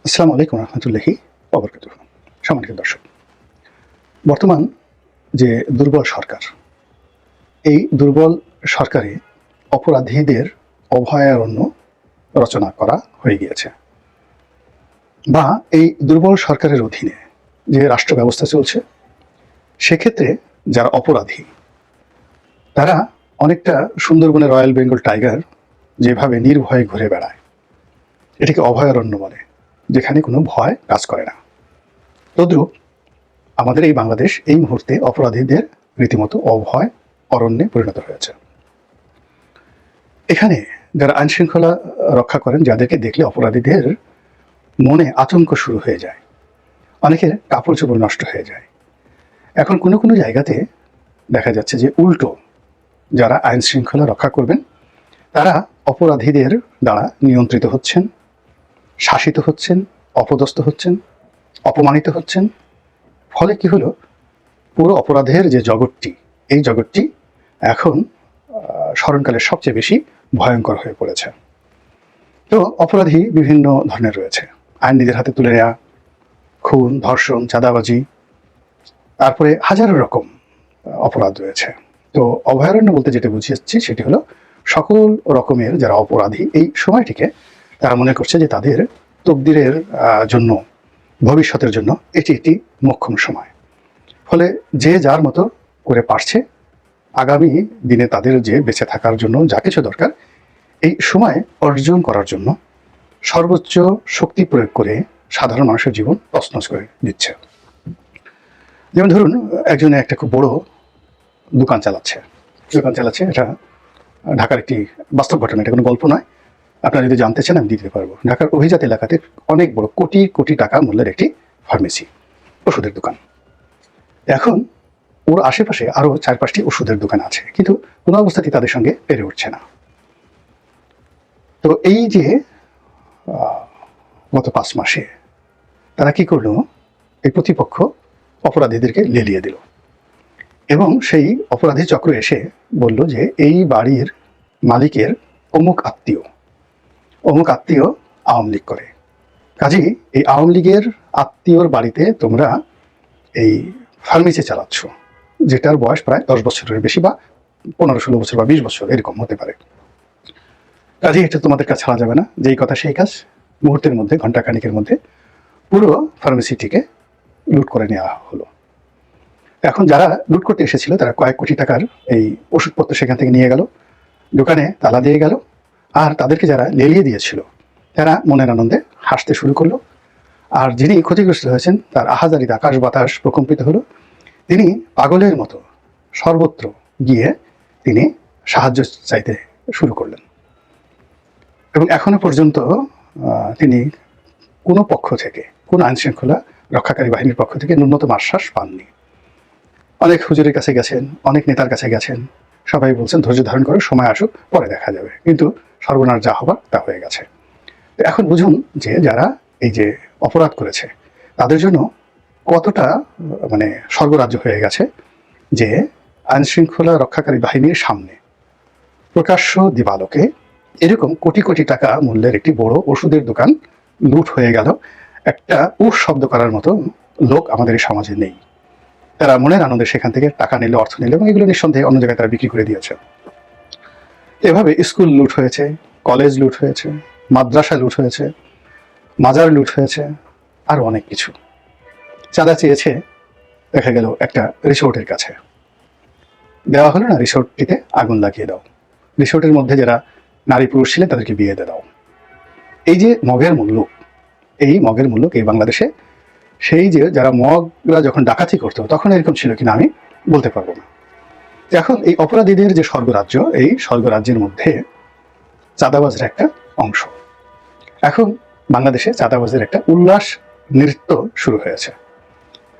আসসালামু আলাইকুম রহমতুল্লাহি ওয়া সম্মানিত দর্শক, বর্তমান যে দুর্বল সরকার, এই দুর্বল সরকারে অপরাধীদের অভয়ারণ্য রচনা করা হয়ে গিয়েছে, বা এই দুর্বল সরকারের অধীনে যে রাষ্ট্র ব্যবস্থা চলছে সেক্ষেত্রে যারা অপরাধী তারা অনেকটা সুন্দরবনের রয়্যাল বেঙ্গল টাইগার যেভাবে নির্ভয়ে ঘুরে বেড়ায়, এটাকে অভয়ারণ্য বলে, যেখানে কোনো ভয় কাজ করে না। তদ্রূপ আমাদের এই বাংলাদেশ এই মুহূর্তে অপরাধীদের রীতিমতো অভয় অরণ্যে পরিণত হয়েছে। এখানে যারা আইন শৃঙ্খলা রক্ষা করেন, যাদেরকে দেখলে অপরাধীদের মনে আতঙ্ক শুরু হয়ে যায়, অনেকের কাপড় চোপড় নষ্ট হয়ে যায়। এখন কোনো কোনো জায়গাতে দেখা যাচ্ছে যে উল্টো যারা আইন শৃঙ্খলা রক্ষা করবেন তারা অপরাধীদের দ্বারা নিয়ন্ত্রিত হচ্ছেন, শাসিত হচ্ছেন, অপদস্থ হচ্ছেন, অপমানিত হচ্ছেন। ফলে কি হলো, পুরো অপরাধের যে জগৎটি, এই জগৎটি এখন স্মরণকালের সবচেয়ে বেশি ভয়ঙ্কর হয়ে পড়েছে। তো অপরাধী বিভিন্ন ধরনের রয়েছে, আইন নিজের হাতে তুলে নেওয়া, খুন, ধর্ষণ, চাঁদাবাজি, তারপরে হাজারো রকম অপরাধ রয়েছে। তো অভয়ারণ্য বলতে যেটা বুঝিয়েছি সেটি হলো সকল রকমের যারা অপরাধী এই সময়টিকে তারা মনে করছে যে তাদের তকদিরের জন্য, ভবিষ্যতের জন্য এটি একটি মোক্ষম সময়। ফলে যে যার মতো করে পারছে আগামী দিনে তাদের যে বেঁচে থাকার জন্য যা কিছু দরকার এই সময় অর্জন করার জন্য সর্বোচ্চ শক্তি প্রয়োগ করে সাধারণ মানুষের জীবন তছনছ করে দিচ্ছে। যেমন ধরুন, একজনে একটা খুব বড় দোকান চালাচ্ছে, এটা ঢাকার একটি বাস্তব ঘটনা, এটা কোনো গল্প নয়। আপনারা যদি জানতে চান আমি দিতে পারবো। ঢাকার অভিজাত এলাকাতে অনেক বড় কোটি কোটি টাকা মূল্যের একটি ফার্মেসি, ওষুধের দোকান। এখন ওর আশেপাশে আরো 4-5টি ওষুধের দোকান আছে, কিন্তু কোনো অবস্থাতেই তাদের সঙ্গে পেরে উঠছে না। তো এই যে গত 5 মাসে তারা কি করলো, এই প্রতিপক্ষ অপরাধীদেরকে লেলিয়ে দিল, এবং সেই অপরাধী চক্র এসে বলল যে এই বাড়ির মালিকের অমুক আত্মীয় আওয়ামী লীগ করে, কাজেই এই আওয়ামী লীগের আত্মীয়র বাড়িতে তোমরা এই ফার্মেসি চালাচ্ছ, যেটার বয়স প্রায় 10 বছরের বেশি, বা 15-16 বছর বা 20 বছর এরকম হতে পারে। কাজেই এটা তোমাদের কাছে ছাড়া যাবে না। যেই কথা সেই কাজ, মুহূর্তের মধ্যে, ঘন্টাখানিকের মধ্যে পুরো ফার্মেসিটিকে লুট করে নেওয়া হলো। এখন যারা লুট করতে এসেছিল তারা কয়েক কোটি টাকার এই ওষুধপত্র সেখান থেকে নিয়ে গেল, দোকানে তালা দিয়ে গেল, আর তাদেরকে যারা লেলিয়ে দিয়েছিল তারা মনের আনন্দে হাসতে শুরু করলো। আর যিনি ক্ষতিগ্রস্ত হয়েছেন তার আহাজারিতে আকাশ বাতাস প্রকম্পিত হলো। তিনি পাগলের মতো সর্বত্র গিয়ে তিনি সাহায্য চাইতে শুরু করলেন, এবং এখনো পর্যন্ত তিনি কোনো পক্ষ থেকে, কোনো আইন শৃঙ্খলা রক্ষাকারী বাহিনীর পক্ষ থেকে ন্যূনতম আশ্বাস পাননি। অনেক হুজুরের কাছে গেছেন, অনেক নেতার কাছে গেছেন, সবাই বলছেন ধৈর্য ধারণ করে, সময় আসুক, পরে দেখা যাবে। কিন্তু সর্বনাশ যা হবার তা হয়ে গেছে। এখন বুঝুন যে যারা এই যে অপরাধ করেছে তাদের জন্য কতটা স্বর্গরাজ্য হয়ে গেছে, যে আইন শৃঙ্খলা রক্ষাকারী বাহিনীর সামনে প্রকাশ্য দিবালোকে এরকম কোটি কোটি টাকা মূল্যের একটি বড় ওষুধের দোকান লুট হয়ে গেল, একটা উফ শব্দ করার মতো লোক আমাদের এই সমাজে নেই। তারা মনের আনন্দে সেখান থেকে টাকা নিল, অর্থ নিল, এবং এগুলো নিঃসন্দেহে অন্য জায়গায় তারা বিক্রি করে দিয়েছে। এভাবে স্কুল লুট হয়েছে, কলেজ লুট হয়েছে, মাদ্রাসা লুট হয়েছে, মাজার লুট হয়েছে, আর অনেক কিছু। চাঁদা চেয়েছে, দেখা গেল একটা রিসোর্টের কাছে দেওয়া হলো না, রিসোর্টটিতে আগুন লাগিয়ে দাও, রিসোর্টের মধ্যে যারা নারী পুরুষ ছিলেন তাদেরকে বিয়ে দিয়ে দাও। এই যে মগের মূল্য, এই মগের মূল্য এই বাংলাদেশে, সেই যে যারা মগরা যখন ডাকাতি করতো তখন এরকম ছিল কিনা আমি বলতে পারবো না। এখন এই অপরাধীদের যে স্বর্গরাজ্য, এই স্বর্গরাজ্যের মধ্যে চাঁদাবাজের একটা অংশ। এখন বাংলাদেশে চাঁদাবাজের একটা উল্লাস নৃত্য শুরু হয়েছে।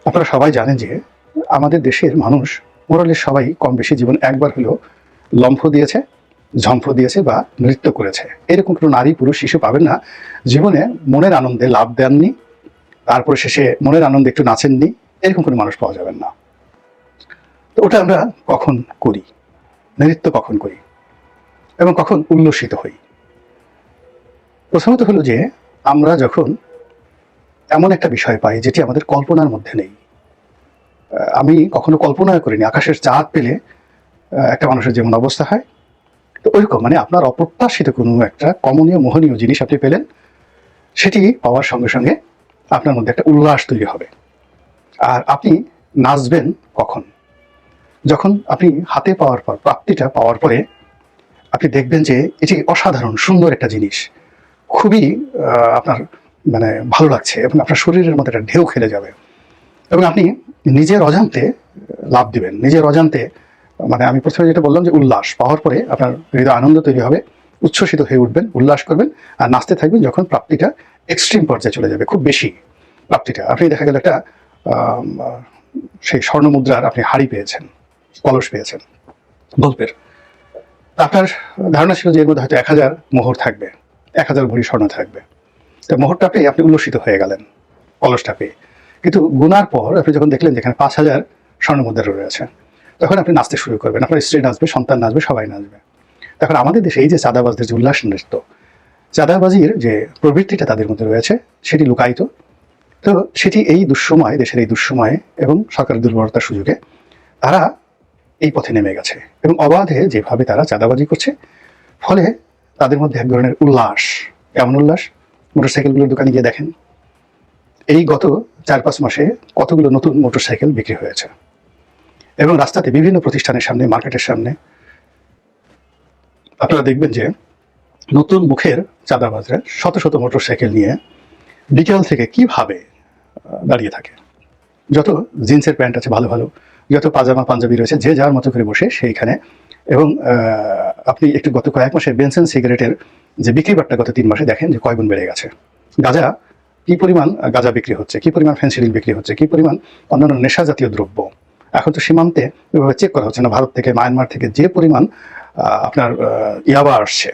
আপনারা সবাই জানেন যে আমাদের দেশের মানুষ মোরালের সবাই কম বেশি জীবন একবার হলেও লম্ফ দিয়েছে, ঝম্প দিয়েছে বা নৃত্য করেছে। এরকম কোনো নারী পুরুষ শিশু পাবেন না জীবনে মনের আনন্দে লাভ দেননি, তারপরে শেষে মনের আনন্দে একটু নাচেননি, এরকম কোনো মানুষ পাওয়া যাবেন না। তো ওটা আমরা কখন করি, নৃত্য কখন করি এবং কখন উল্লসিত হই? প্রথমত হলো যে আমরা যখন এমন একটা বিষয় পাই যেটি আমাদের কল্পনার মধ্যে নেই। আমি কখনো কল্পনা করিনি আকাশের চাঁদ পেলে একটা মানুষের যেমন অবস্থা হয়, তো ওইরকম মানে আপনার অপ্রত্যাশিত কোনো একটা কমনীয় মোহনীয় জিনিস আপনি পেলেন, সেটি পাওয়ার সঙ্গে সঙ্গে আপনার মধ্যে একটা উল্লাস তৈরি হবে। আর আপনি নাচবেন কখন? যখন আপনি হাতে পাওয়ার পর, প্রাপ্তিটা পাওয়ার পরে আপনি দেখবেন যে এটি অসাধারণ সুন্দর একটা জিনিস, খুবই আপনার মানে ভালো লাগছে এবং আপনার শরীরের মধ্যে একটা ঢেউ খেলে যাবে এবং আপনি নিজের অজান্তে লাভ দিবেন, নিজের অজান্তে। মানে আমি প্রথমে যেটা বললাম যে উল্লাস পাওয়ার পরে আপনার হৃদয় আনন্দ তৈরি হবে, উচ্ছ্বসিত হয়ে উঠবেন, উল্লাস করবেন আর নাচতে থাকবেন যখন প্রাপ্তিটা এক্সট্রিম পর্যায়ে চলে যাবে, খুব বেশি প্রাপ্তিটা। আপনি দেখা গেল একটা সেই স্বর্ণ মুদ্রার আপনি হাড়ি পেয়েছেন, কলস পেয়েছেন গল্পের, আপনার ধারণা ছিল যে এর মধ্যে হয়তো 1000 মোহর থাকবে, 1000 ভরি স্বর্ণ থাকবে। তো মোহরটা পেয়ে আপনি উল্লসিত হয়ে গেলেন কলসটা পেয়ে, কিন্তু গুনার পর আপনি যখন দেখলেন যেখানে 5000 স্বর্ণ মুদ্রা রয়েছে, তখন আপনি নাচতে শুরু করবেন, আপনার স্ত্রী নাচবে, সন্তান নাচবে, সবাই নাচবে। তখন আমাদের দেশে এই যে চাঁদাবাজদের যে উল্লাস নৃত্য, চাঁদাবাজির যে প্রবৃত্তিটা তাদের মধ্যে রয়েছে সেটি লুকায়িত। তো সেটি এই দুঃসময়, দেশের এই দুঃসময়ে এবং সরকারের দুর্বলতার সুযোগে তারা এই পথে নেমে গেছে এবং অবাধে যেভাবে তারা চাঁদাবাজি করছে, ফলে তাদের মধ্যে এক ধরনের উল্লাস। কেমন উল্লাস? মোটরসাইকেলগুলোর দোকানে গিয়ে দেখেন এই গত 4-5 মাসে কতগুলো নতুন মোটরসাইকেল বিক্রি হয়েছে এবং রাস্তাতে বিভিন্ন প্রতিষ্ঠানের সামনে, মার্কেটের সামনে আপনারা দেখবেন যে নতুন মুখের চাঁদাবাজরা শত শত মোটরসাইকেল নিয়ে বিকেল থেকে কিভাবে দাঁড়িয়ে থাকে। যত জিন্সের প্যান্ট আছে ভালো ভালো, যত পাজামা পাঞ্জাবি রয়েছে, যে যার মতো করে বসে সেইখানে। এবং আপনি একটু গত কয়েক মাসে বেনসন সিগারেটের যে বিক্রি বাট্টা গত 3 মাসে দেখেন যে কয় গুণ বেড়ে গেছে। গাঁজা, কি পরিমাণ গাঁজা বিক্রি হচ্ছে, কি পরিমাণ ফেন্সিডিল বিক্রি হচ্ছে, কি পরিমাণ অন্যান্য নেশা জাতীয় দ্রব্য। এখন তো সীমান্তে এভাবে চেক করা হচ্ছে না, ভারত থেকে, মায়ানমার থেকে যে পরিমাণ আপনার ইয়াবা আসছে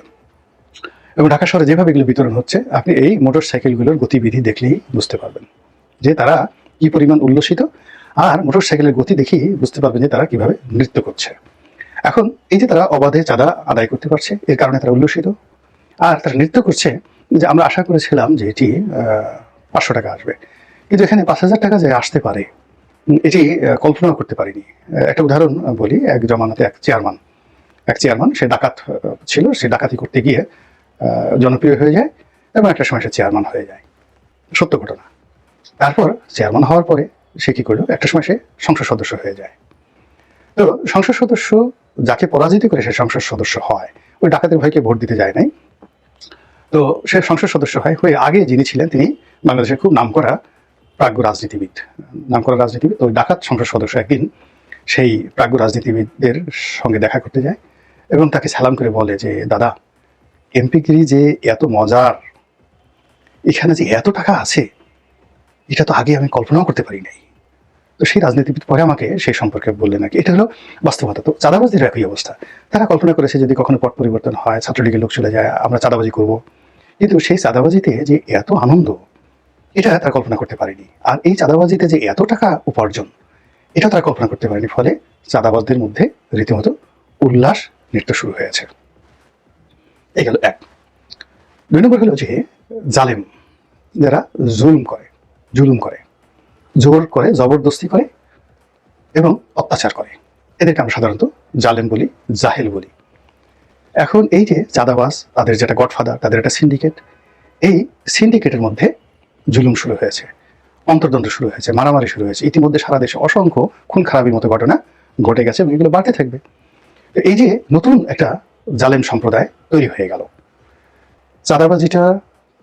এবং ঢাকা শহরে যেভাবে এগুলো বিতরণ হচ্ছে, আপনি এই মোটর সাইকেলগুলোর গতিবিধি দেখলেই বুঝতে পারবেন যে তারা কি পরিমাণ উল্লসিত, আর মোটর সাইকেলের গতি দেখেই বুঝতে পারবেন যে তারা কিভাবে নৃত্য করছে। এখন এই যে তারা অবাধে চাঁদা আদায় করতে পারছে, এর কারণে তারা উল্লসিত আর তারা নৃত্য করছে। যে আমরা আশা করেছিলাম যে এটি 500 টাকা আসবে, কিন্তু এখানে 5000 টাকা যে আসতে পারে এটি কল্পনা করতে পারিনি। একটা উদাহরণ বলি, এক জমানাতে এক চেয়ারম্যান সে ডাকাত ছিল, সে ডাকাতি করতে গিয়ে জনপ্রিয় হয়ে যায় এবং একটা সময় সে চেয়ারম্যান হয়ে যায়, সত্য ঘটনা। তারপর চেয়ারম্যান হওয়ার পরে সে কি করলো, একটা সময় সে সংসদ সদস্য হয়ে যায়। তো সংসদ সদস্য যাকে পরাজিত করে সে সংসদ সদস্য হয়, ওই ডাকাতের ভাইকে ভোট দিতে যায় নাই, তো সে সংসদ সদস্য হয়ে আগে যিনি ছিলেন তিনি বাংলাদেশের খুব নামকরা প্রাজ্ঞ রাজনীতিবিদ, ওই ডাকাত সংসদ সদস্য একদিন সেই প্রাজ্ঞ রাজনীতিবিদদের সঙ্গে দেখা করতে যায় এবং তাকে সালাম করে বলে যে, দাদা, এমপিগিরি যে এত মজার, এখানে যে এত টাকা আছে, এটা তো আগে আমি কল্পনাও করতে পারি নাই। তো সেই রাজনীতিবিদ পরে আমাকে সেই সম্পর্কে বললেন আর কি। এটা হলো বাস্তবতা। তো চাঁদাবাজির একই অবস্থা, তারা কল্পনা করেছে যদি কখনো পট পরিবর্তন হয়, ছাত্রলীগের লোক চলে যায়, আমরা চাঁদাবাজি করব, কিন্তু সেই চাঁদাবাজিতে যে এত আনন্দ, এটা তারা কল্পনা করতে পারেনি। আর এই চাঁদাবাজিতে যে এত টাকা উপার্জন, এটা তারা কল্পনা করতে পারেনি। ফলে চাঁদাবাজদের মধ্যে রীতিমতো উল্লাস নৃত্য শুরু হয়েছে। এই গেল এক। 2 নম্বর হলো যে জালেম, যারা জুলুম করে, জোর করে, জবরদস্তি করে এবং অত্যাচার করে, এদেরকে আমরা সাধারণত জালেম বলি, জাহেল বলি। এখন এই যে চাঁদাবাজ, তাদের যেটা গডফাদার, তাদের একটা সিন্ডিকেট, এই সিন্ডিকেটের মধ্যে জুলুম শুরু হয়েছে, অন্তর্দ্বন্দ্ব শুরু হয়েছে, মারামারি শুরু হয়েছে। ইতিমধ্যে সারা দেশে অসংখ্য খুন খারাপির মতো ঘটনা ঘটে গেছে এবং এগুলো বাড়তে থাকবে। এই যে নতুন একটা জালেম সম্প্রদায় তৈরি হয়ে গেল। চাঁদাবাজিটা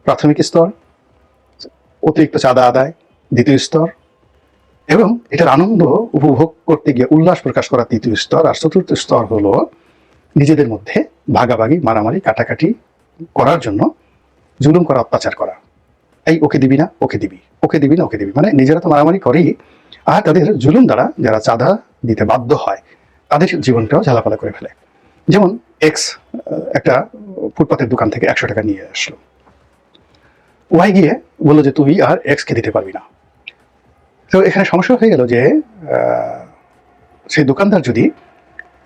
প্রাথমিক স্তর, অতিরিক্ত চাঁদা আদায় দ্বিতীয় স্তর, এবং এটার আনন্দ উপভোগ করতে গিয়ে উল্লাস প্রকাশ করা তৃতীয় স্তর, আর চতুর্থ স্তর হলো নিজেদের মধ্যে ভাগাভাগি, মারামারি, কাটাকাটি করার জন্য জুলুম করা, অত্যাচার করা। এই ওকে দিবি না, ওকে দিবি, ওকে দিবি না, ওকে দিবি, মানে নিজেরা তো মারামারি করেই, আর তাদের জুলুম দ্বারা যারা চাঁদা দিতে বাধ্য হয় তাদের জীবনটাও ঝালাপালা করে ফেলে। যেমন এক্স একটা ফুটপাতের দোকান থেকে 100 টাকা নিয়ে আসলো, ওয়াই গিয়ে বললো যে তুই আর এক্সকে দিতে পারবি না। তো এখানে সমস্যা হয়ে গেল যে সেই দোকানদার যদি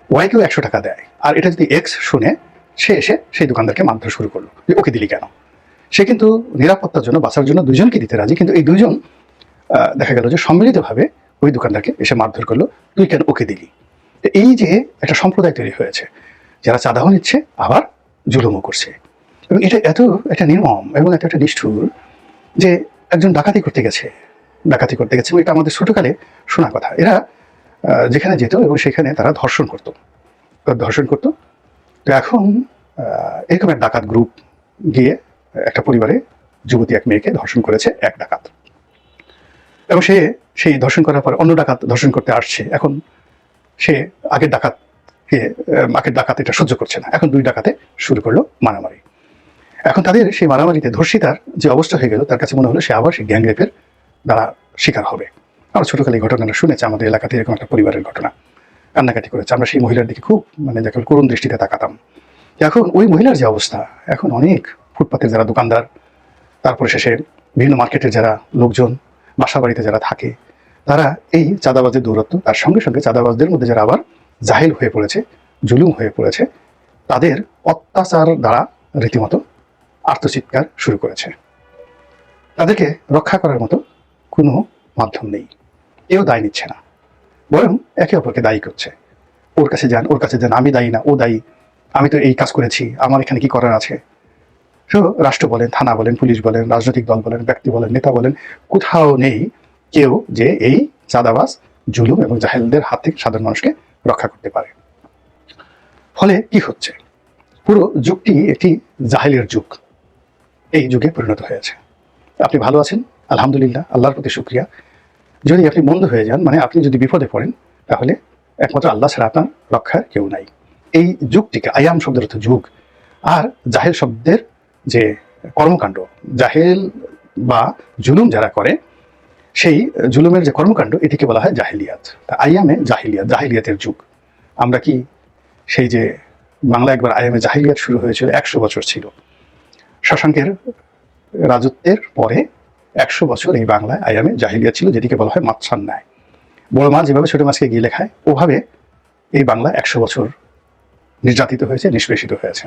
ওয়াইকেও 100 টাকা দেয়, আর এটা যদি এক্স শুনে, সে এসে সেই দোকানদারকে মারধর শুরু করলো যে ওকে দিলি কেন। সে কিন্তু নিরাপত্তার জন্য বাঁচার জন্য দুজনকে দিতে রাজি, কিন্তু এই দুজন দেখা গেল যে সম্মিলিতভাবে ওই দোকানদারকে এসে মারধর করলো, তুই কেন ওকে দিলি। এই যে একটা সম্প্রদায় তৈরি হয়েছে যারা চাঁদাও নিচ্ছে আবার জুলুমও করছে, এবং এটা এত একটা নির্মম এবং এত একটা নিষ্ঠুর যে একজন ডাকাতি করতে গেছে এটা আমাদের ছোটকালে শোনা কথা। এরা যেখানে যেত এবং সেখানে তারা ধর্ষণ করতো। তো এখন এরকম এক ডাকাত গ্রুপ গিয়ে একটা পরিবারে যুবতী এক মেয়েকে ধর্ষণ করেছে এক ডাকাত, এবং সে সেই ধর্ষণ করার পর অন্য ডাকাত ধর্ষণ করতে আসছে। এখন সে আগের ডাকাত এটা সহ্য করছে না, এখন দুই ডাকাতে শুরু করলো মারামারি। এখন তাদের সেই মারামারিতে ধর্ষিতার যে অবস্থা হয়ে গেল, তার কাছে মনে হলো সে আবার সেই গ্যাং রেপের দ্বারা শিকার হবে। আমরা ছোটকালে এই ঘটনাটা শুনেছি, আমাদের এলাকাতে এরকম একটা পরিবারের ঘটনা, কান্নাকাটি করেছে। আমরা সেই মহিলার দিকে খুব দেখো করুণ দৃষ্টিতে তাকাতাম। এখন ওই মহিলার যে অবস্থা, এখন অনেক ফুটপাতের যারা দোকানদার, তারপরে শেষে বিভিন্ন মার্কেটের যারা লোকজন, বাসা বাড়িতে যারা থাকে, তারা এই চাঁদাবাজের দৌরত্ব, তার সঙ্গে সঙ্গে চাঁদাবাজদের মধ্যে যারা আবার জাহিল হয়ে পড়েছে, জুলুম হয়ে পড়েছে, তাদের অত্যাচার দ্বারা রীতিমতো আর্তচিৎকার শুরু করেছে। তাদেরকে রক্ষা করার মতো কোনো মাধ্যম নেই, কেউ দায় নিচ্ছে না, বরং একে অপরকে দায়ী করছে। ওর কাছে যান, আমি দায়ী না, ও দায়ী, আমি তো এই কাজ করেছি, আমার এখানে কি করার আছে। তো রাষ্ট্র বলেন, থানা বলেন, পুলিশ বলেন, রাজনৈতিক দল বলেন, ব্যক্তি বলেন, নেতা বলেন, কোথাও নেই কেউ যে এই চাঁদাবাজ, জুলুম এবং জাহেলদের হাত থেকে সাধারণ মানুষকে রক্ষা করতে পারে। ফলে কি হচ্ছে, পুরো যুগটি একটি জাহেলের যুগ, এই যুগে পরিণত হয়েছে। আপনি ভালো আছেন, আলহামদুলিল্লাহ, আল্লাহর প্রতি শুকরিয়া। যদি আপনি মন্দ হয়ে যান, মানে আপনি যদি বিপদে পড়েন, তাহলে একমাত্র আল্লাহ ছাড়া আপনার রক্ষার কেউ নাই। এই যুগটিকে আয়াম শব্দের অর্থ যুগ, আর জাহেল শব্দের যে কর্মকাণ্ড, জাহেল বা জুলুম যারা করে, সেই জুলুমের যে কর্মকাণ্ড, এটিকে বলা হয় জাহিলিয়াত। তা আয়ামে জাহিলিয়াত, জাহিলিয়াতের যুগ। আমরা কি সেই যে বাংলা একবার আয়ামে জাহিলিয়াত শুরু হয়েছিল, 100 বছর ছিল, শশাঙ্কের রাজত্বের পরে 100 বছর এই বাংলায় আয়ামে জাহিলিয়াত ছিল, যেটিকে বলা হয় মাছার ন্যায়। বড় মাছ যেভাবে ছোট মাছকে গিলে খায়, ওভাবে এই বাংলা 100 বছর নির্যাতিত হয়েছে, নিষ্পেষিত হয়েছে।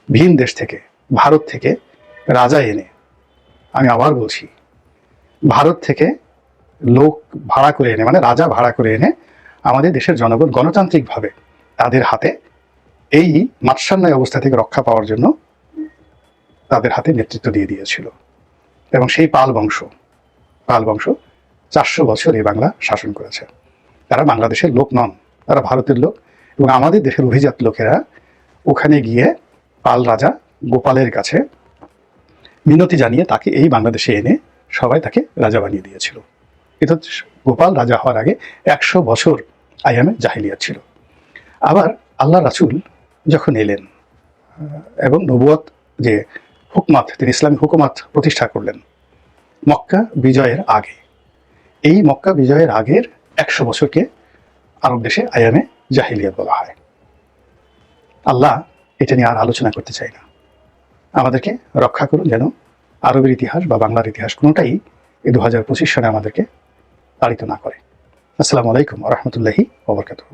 ভিন দেশ থেকে, ভারত থেকে রাজা এনে, আমি আবার বলছি, ভারত থেকে লোক ভাড়া করে এনে, মানে রাজা ভাড়া করে এনে আমাদের দেশের জনগণ গণতান্ত্রিকভাবে তাদের হাতে এই মাৎসান্যায় অবস্থা থেকে রক্ষা পাওয়ার জন্য তাদের হাতে নেতৃত্ব দিয়ে দিয়েছিল। এবং সেই পাল বংশ 400 বছর এই বাংলা শাসন করেছে। তারা বাংলাদেশের লোক নন, তারা ভারতের লোক। এবং আমাদের দেশের অভিজাত লোকেরা ওখানে গিয়ে পাল রাজা গোপালের কাছে মিনতি জানিয়ে তাকে এই বাংলাদেশে এনে সবাই তাকে রাজা বানিয়ে দিয়েছিল। এটা গোপাল রাজা হওয়ার আগে 100 বছর আয়ামে জাহিলিয়াত ছিল। আবার আল্লাহ রাসূল যখন এলেন এবং নবুয়ত যে হুকমাত, তিনি ইসলামী হুকুমাত প্রতিষ্ঠা করলেন মক্কা বিজয়ের আগে, এই মক্কা বিজয়ের আগের 100 বছরকে আরব দেশে আয়ামে জাহিলিয়াত বলা হয়। আল্লাহ এটা নিয়ে আর আলোচনা করতে চাই না। আমাদেরকে রক্ষা করুন যেন আরবের ইতিহাস বা বাংলার ইতিহাস কোনোটাই এই 2025 সনে আমাদেরকে তাড়িত না করে। আসসালামু আলাইকুম ওয়া রাহমাতুল্লাহি ওয়া বারাকাতুহু।